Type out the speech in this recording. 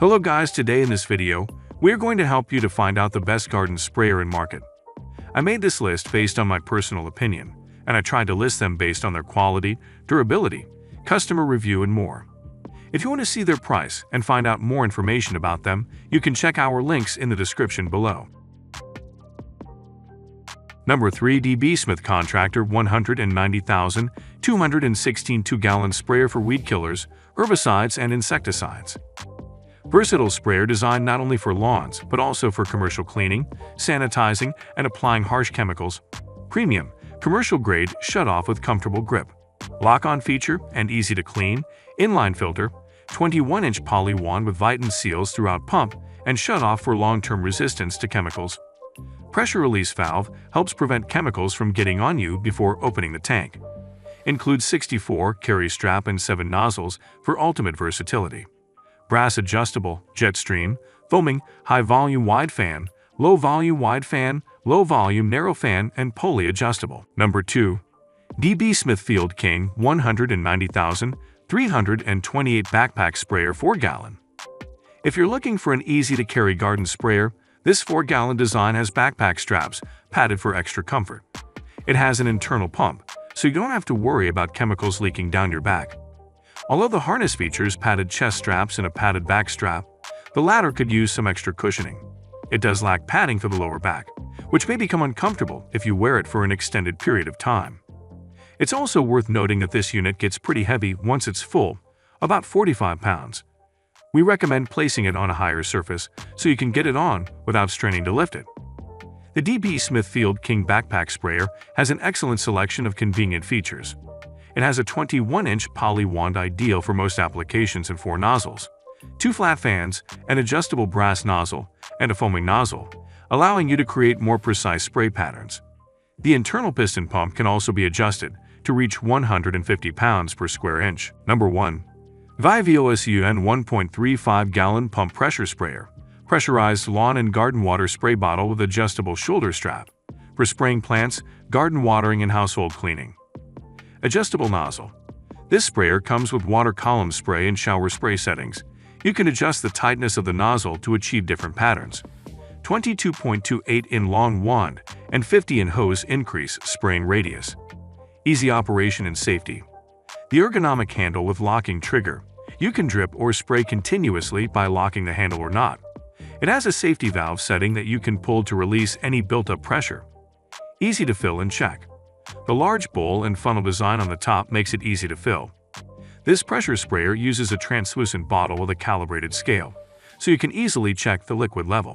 Hello guys, today in this video, we're going to help you to find out the best garden sprayer in market. I made this list based on my personal opinion, and I tried to list them based on their quality, durability, customer review, and more. If you want to see their price and find out more information about them, you can check our links in the description below. Number 3. DB Smith Contractor 190,216 2-gallon sprayer for weed killers, herbicides, and insecticides. Versatile sprayer designed not only for lawns, but also for commercial cleaning, sanitizing, and applying harsh chemicals. Premium, commercial-grade shut-off with comfortable grip. Lock-on feature and easy to clean. Inline filter, 21-inch poly wand with Viton seals throughout pump and shut-off for long-term resistance to chemicals. Pressure release valve helps prevent chemicals from getting on you before opening the tank. Includes 64 carry strap and 7 nozzles for ultimate versatility. Brass adjustable, jet stream, foaming, high volume wide fan, low volume wide fan, low volume narrow fan, and pulley adjustable. Number 2. DB Smith Field King 190,328 backpack sprayer 4-gallon. If you're looking for an easy-to-carry garden sprayer, this 4-gallon design has backpack straps padded for extra comfort. It has an internal pump, so you don't have to worry about chemicals leaking down your back. Although the harness features padded chest straps and a padded back strap, the latter could use some extra cushioning. It does lack padding for the lower back, which may become uncomfortable if you wear it for an extended period of time. It's also worth noting that this unit gets pretty heavy once it's full, about 45 pounds. We recommend placing it on a higher surface so you can get it on without straining to lift it. The DB Smith Field King backpack sprayer has an excellent selection of convenient features. It has a 21-inch poly wand ideal for most applications and 4 nozzles, 2 flat fans, an adjustable brass nozzle, and a foaming nozzle, allowing you to create more precise spray patterns. The internal piston pump can also be adjusted to reach 150 pounds per square inch. Number 1. VIVOSUN 1.35-gallon pump pressure sprayer, pressurized lawn and garden water spray bottle with adjustable shoulder strap, for spraying plants, garden watering, and household cleaning. Adjustable nozzle. This sprayer comes with water column spray and shower spray settings. You can adjust the tightness of the nozzle to achieve different patterns. 22.28 in long wand and 50 in hose increase spraying radius. Easy operation and safety. The ergonomic handle with locking trigger. You can drip or spray continuously by locking the handle or not. It has a safety valve setting that you can pull to release any built-up pressure. Easy to fill and check. The large bowl and funnel design on the top makes it easy to fill. This pressure sprayer uses a translucent bottle with a calibrated scale, so you can easily check the liquid level.